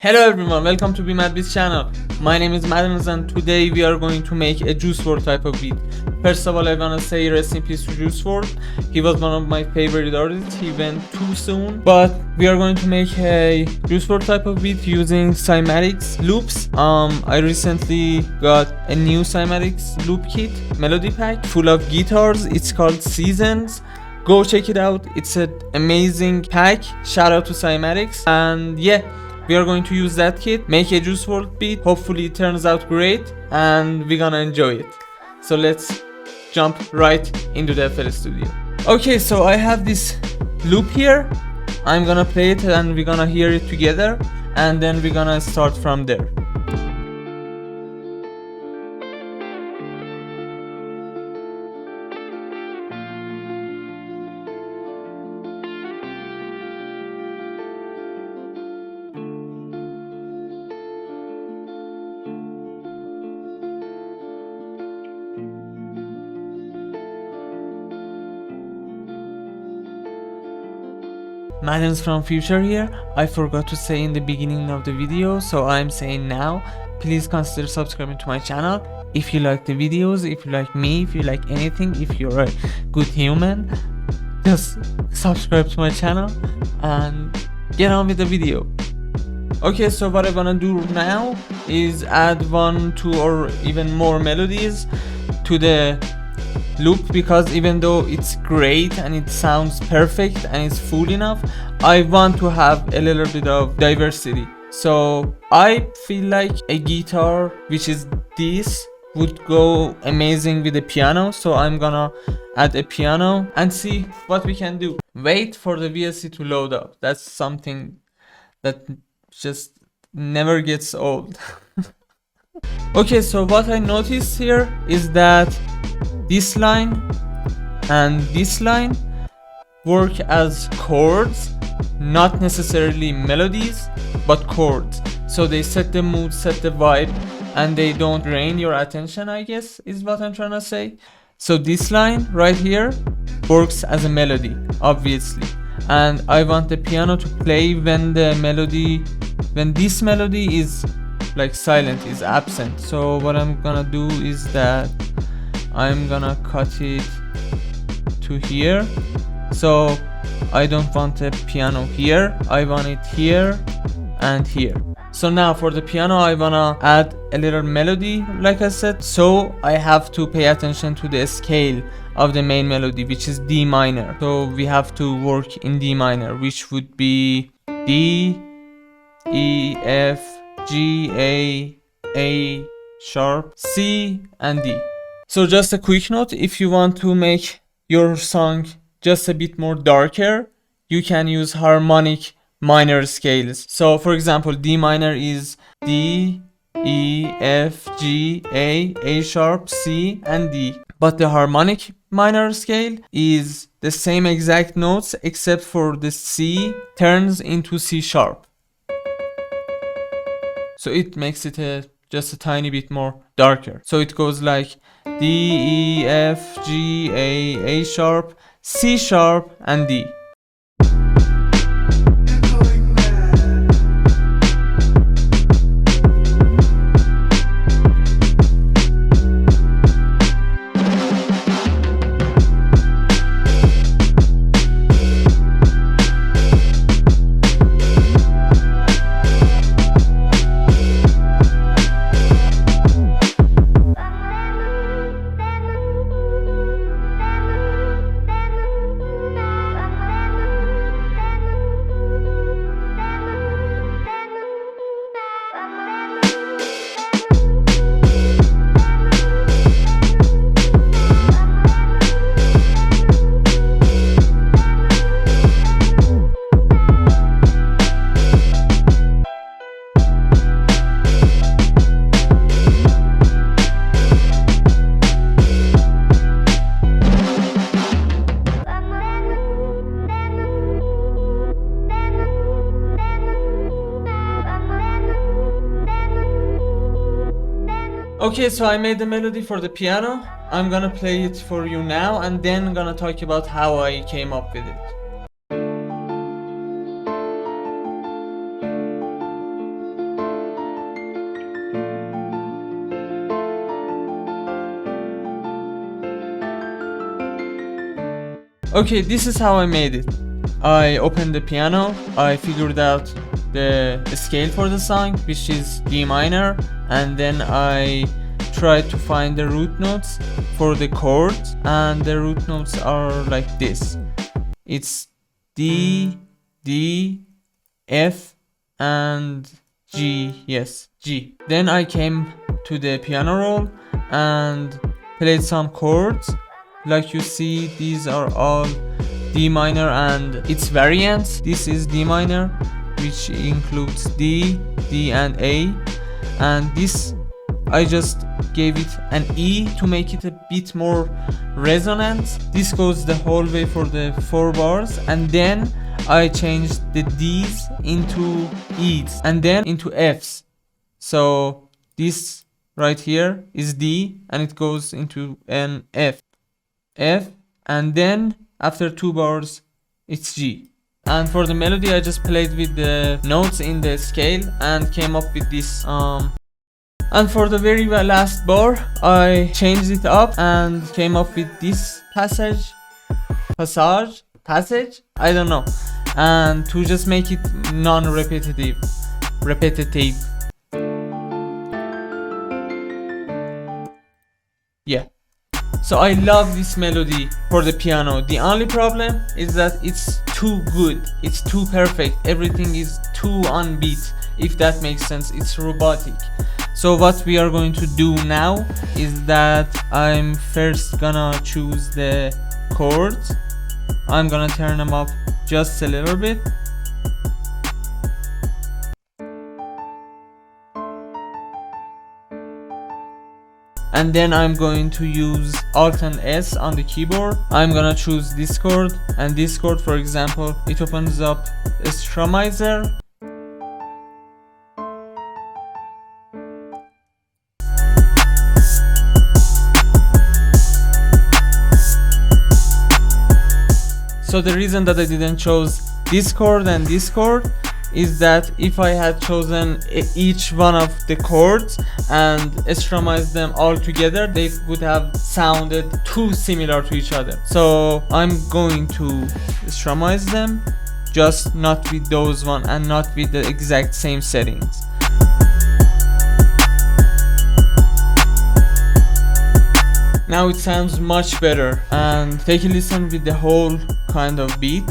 Hello everyone, welcome to BeMaddBeats channel. My name is Madams and today we are going to make a Juice WRLD type of beat. First of all, I wanna say rest in peace to Juice WRLD. He was one of my favorite artists. He went too soon. But we are going to make a Juice WRLD type of beat using Cymatics loops. I recently got a new Cymatics loop kit, melody pack, full of guitars. It's called Seasons. Go check it out. It's an amazing pack. Shout out to Cymatics. And yeah, we are going to use that kit, make a Juice WRLD beat. Hopefully it turns out great and we're gonna enjoy it. So let's jump right into the FL Studio. Okay, so I have this loop here. I'm gonna play it and we're gonna hear it together, and then we're gonna start from there. Madams from future here. I forgot to say in the beginning of the video, so I'm saying now. Please consider subscribing to my channel. If you like the videos, if you like me, if you like anything, if you're a good human, just subscribe to my channel and get on with the video. Okay, so what I wanna do now is add 1, 2 or even more melodies to the loop, because even though it's great and it sounds perfect and it's full enough, I want to have a little bit of diversity. So I feel like a guitar, which is this, would go amazing with a piano. So I'm gonna add a piano and see what we can do. Wait for the VST to load up. That's something that just never gets old. Okay, so what I noticed here is that this line and this line work as chords, not necessarily melodies, but chords. So they set the mood, set the vibe, and they don't drain your attention, I guess, is what I'm trying to say. So this line right here works as a melody, obviously. And I want the piano to play when the melody, when this melody is like silent, is absent. So what I'm gonna do is that I'm gonna cut it to here. So I don't want the piano here, I want it here and here. So now for the piano I wanna add a little melody, like I said. So I have to pay attention to the scale of the main melody, which is D minor. So we have to work in D minor, which would be D, E, F, G, A sharp, C and D. So just a quick note, if you want to make your song just a bit more darker, you can use harmonic minor scales. So for example, D minor is D, E, F, G, A sharp, C and D. But the harmonic minor scale is the same exact notes except for the C turns into C sharp. So it makes it just a tiny bit more darker. So it goes like D, E, F, G, A sharp, C sharp and D. Okay, so I made the melody for the piano. I'm gonna play it for you now and then I'm gonna talk about how I came up with it. Okay, this is how I made it. I opened the piano, I figured out the scale for the song, which is D minor, and then I tried to find the root notes for the chords, and the root notes are like this. It's D, D, F, and G. Yes, G. Then I came to the piano roll and played some chords. Like you see, these are all D minor and its variants. This is D minor, which includes D, D and A, and this I just gave it an E to make it a bit more resonant. This goes the whole way for the 4 bars, and then I changed the D's into E's and then into F's. So this right here is D and it goes into an F, F, and then after 2 bars it's G. And for the melody I just played with the notes in the scale and came up with this. And for the very last bar I changed it up and came up with this passage, I don't know, and to just make it non-repetitive, yeah. So I love this melody for the piano. The only problem is that it's too good, it's too perfect, everything is too on beat, if that makes sense. It's robotic. So what we are going to do now is that I'm first gonna choose the chords. I'm gonna turn them up just a little bit. And then I'm going to use Alt and S on the keyboard. I'm gonna choose this chord and this chord. For example, it opens up a strumizer. So the reason that I didn't choose this chord and this chord is that if I had chosen each one of the chords and strumized them all together, they would have sounded too similar to each other. So I'm going to strumize them, just not with those one and not with the exact same settings. Now it sounds much better, and take a listen with the whole kind of beat.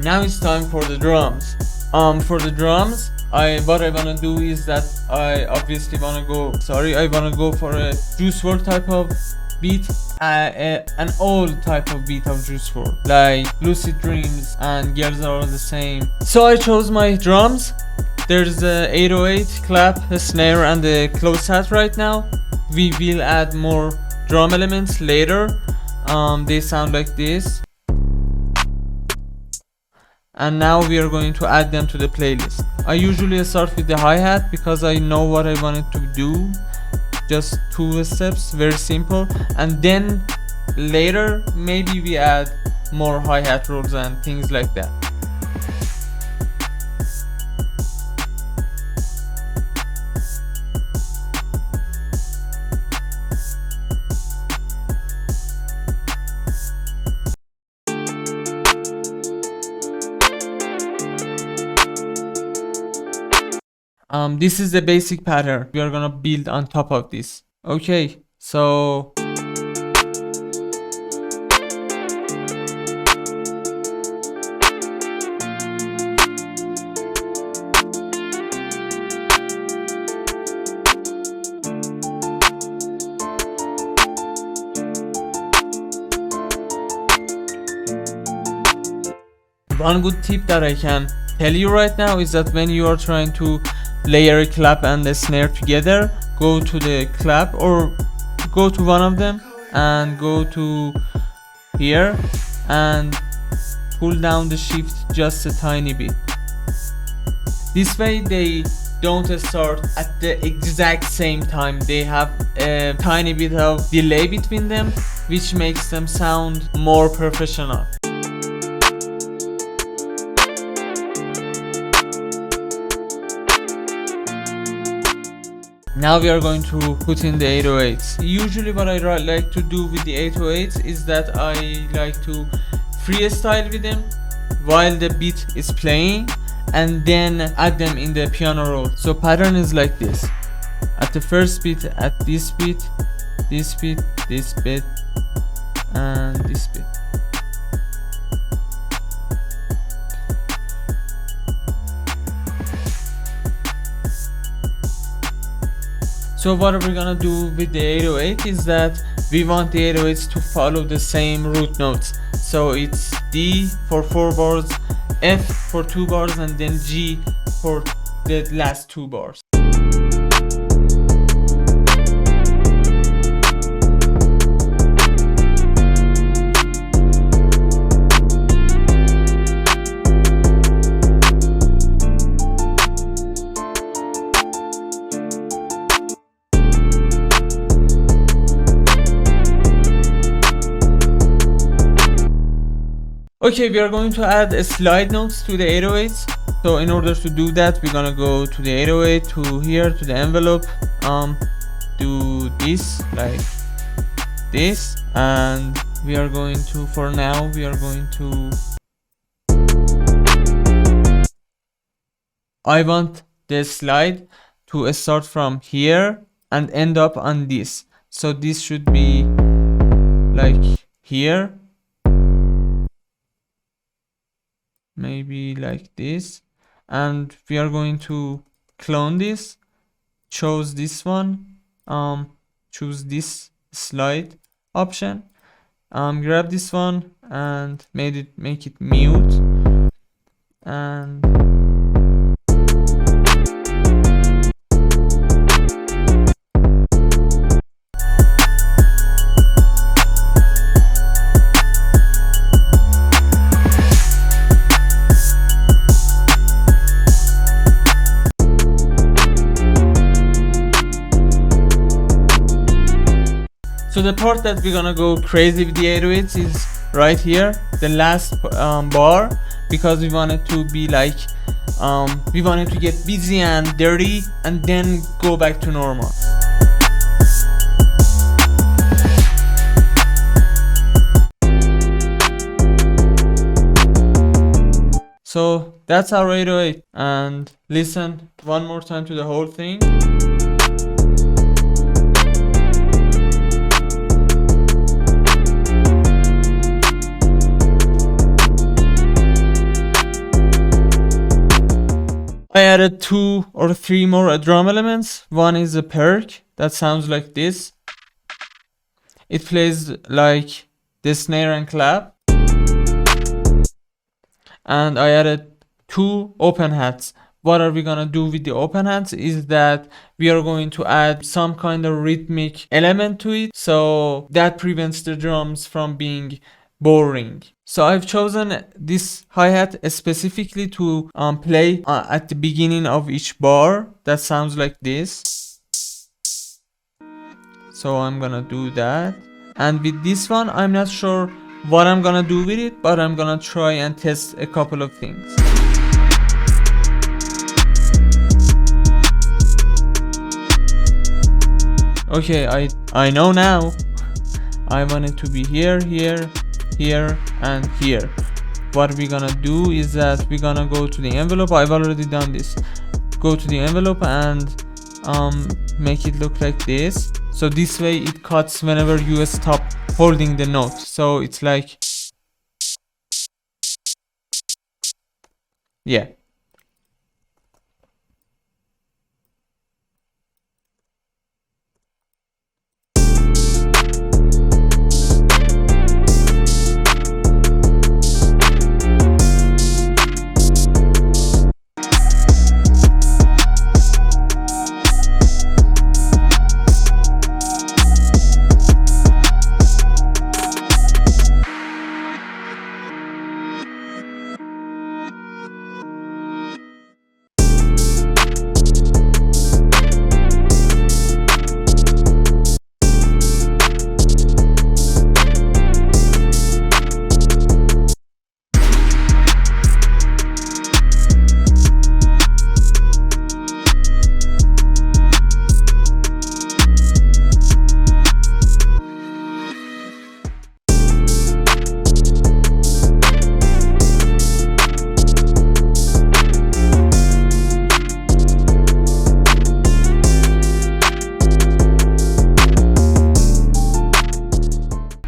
Now it's time for the drums. For the drums, what I wanna do is that I obviously wanna go for a Juice WRLD type of beat, an old type of beat of Juice WRLD, like Lucid Dreams and Girls Are All the Same. So I chose my drums. There's a 808 clap, a snare, and a close hat right now. We will add more drum elements later. They sound like this. And now we are going to add them to the playlist. I usually start with the hi-hat because I know what I wanted to do. Just 2 steps, very simple, and then later maybe we add more hi-hat rolls and things like that. This is the basic pattern. We are gonna build on top of this. Okay, so one good tip that I can tell you right now is that when you are trying to layer a clap and a snare together, go to the clap or go to one of them and go to here and pull down the shift just a tiny bit. This way they don't start at the exact same time. They have a tiny bit of delay between them, which makes them sound more professional. Now we are going to put in the 808s. Usually what I like to do with the 808s is that I like to freestyle with them while the beat is playing and then add them in the piano roll. So pattern is like this. At the first beat, at this beat, this beat, this beat, and this beat. So what are we gonna do with the 808 is that we want the 808s to follow the same root notes. So it's D for 4 bars, F for 2 bars, and then G for the last 2 bars. Okay, we are going to add slide notes to the 808s. So in order to do that, we're gonna go to the 808, to here, to the envelope, do this like this, and we are going to, for now, we are going to, I want the slide to start from here and end up on this. So this should be like here, maybe like this, and we are going to clone this, choose this one, choose this slide option, grab this one and make it mute, and so the part that we're gonna go crazy with the 808s is right here, the last bar, because we want it to be like, we want it to get busy and dirty and then go back to normal. So that's our 808, and listen one more time to the whole thing. I added 2 or 3 more drum elements. One is a perk that sounds like this. It plays like the snare and clap. And I added 2 open hats. What are we gonna do with the open hats is that we are going to add some kind of rhythmic element to it, so that prevents the drums from being boring. So I've chosen this hi-hat specifically to play at the beginning of each bar. That sounds like this. So I'm gonna do that. And with this one, I'm not sure what I'm gonna do with it, but I'm gonna try and test a couple of things. Okay, I know now. I want it to be here, here, here, and here. What we're gonna do is that we're gonna go to the envelope. I've already done this. Go to the envelope and make it look like this. So this way it cuts whenever you stop holding the note. So it's like, yeah.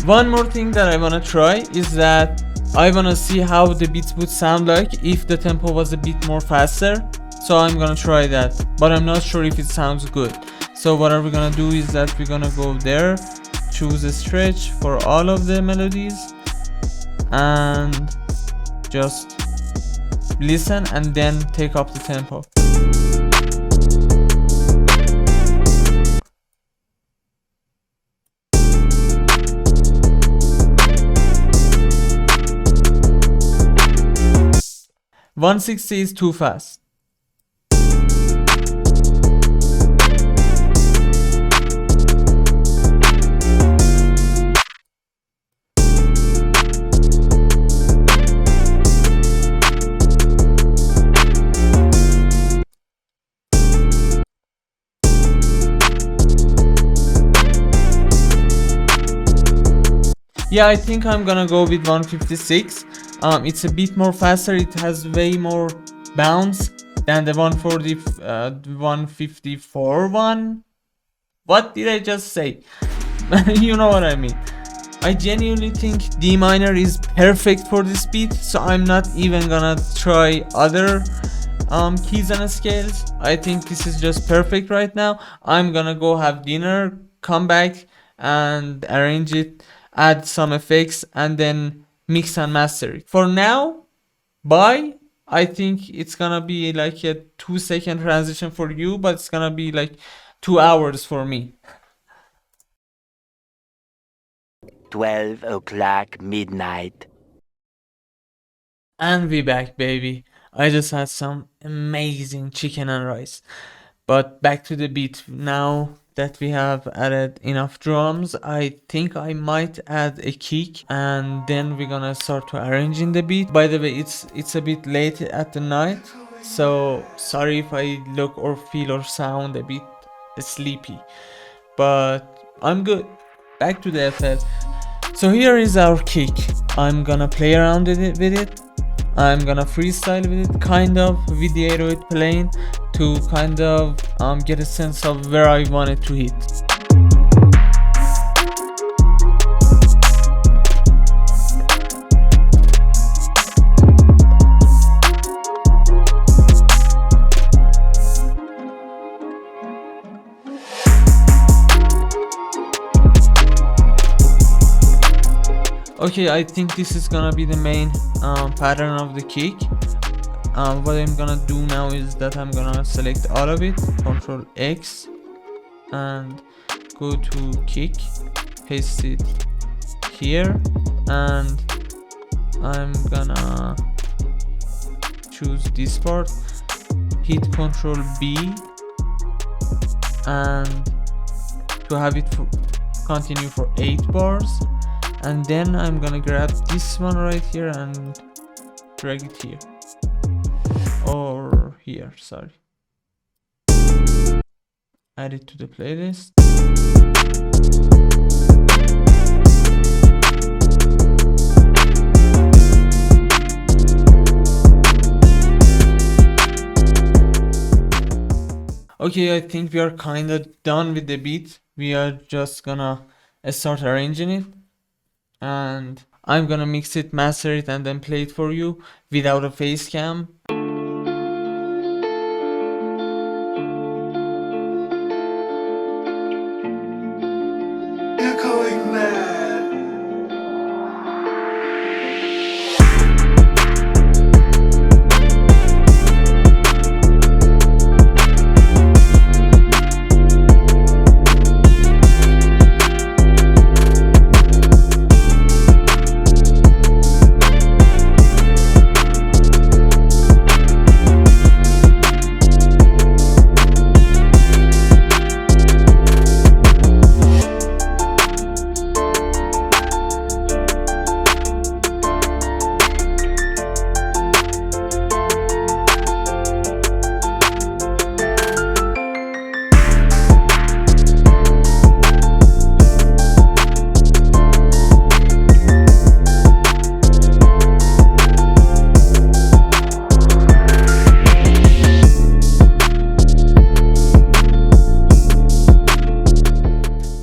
One more thing that I wanna try is that I wanna see how the beats would sound like if the tempo was a bit more faster. So I'm gonna try that, but I'm not sure if it sounds good. So what are we gonna do is that we're gonna go there, choose a stretch for all of the melodies, and just listen and then take up the tempo. "160 is too fast." Yeah, I think I'm gonna go with 156. It's a bit more faster. It has way more bounce than the 140, 154 one. What did I just say? You know what I mean. I genuinely think D minor is perfect for this beat, so I'm not even gonna try other keys and scales. I think this is just perfect right now. I'm gonna go have dinner, come back and arrange it, add some effects, and then mix and master it. For now, bye. I think it's gonna be like a 2-second transition for you, but it's gonna be like 2 hours for me. 12 o'clock midnight. And we back, baby. I just had some amazing chicken and rice. But back to the beat. Now that we have added enough drums, I think I might add a kick, and then we're gonna start to arranging the beat. By the way, it's a bit late at the night, so sorry if I look or feel or sound a bit sleepy, but I'm good. Back to the FL. So here is our kick. I'm gonna play around with it. I'm gonna freestyle with it, kind of, with the 808 playing, to kind of get a sense of where I want it to hit. Okay, I think this is gonna be the main pattern of the kick. What I'm gonna do now is that I'm gonna select all of it, Ctrl X, and go to kick, paste it here, and I'm gonna choose this part, hit Ctrl B, and to have it continue for 8 bars. And then I'm gonna grab this one right here and drag it here. Or here, sorry. Add it to the playlist. Okay, I think we are kinda done with the beat. We are just gonna start arranging it. And I'm gonna mix it, master it, and then play it for you without a face cam. You're going mad.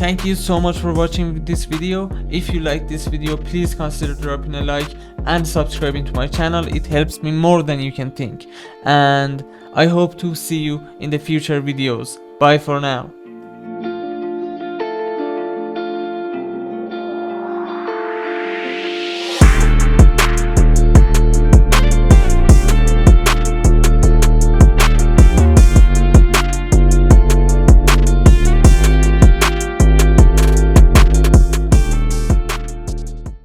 Thank you so much for watching this video. If you like this video, please consider dropping a like and subscribing to my channel. It helps me more than you can think. And I hope to see you in the future videos. Bye for now.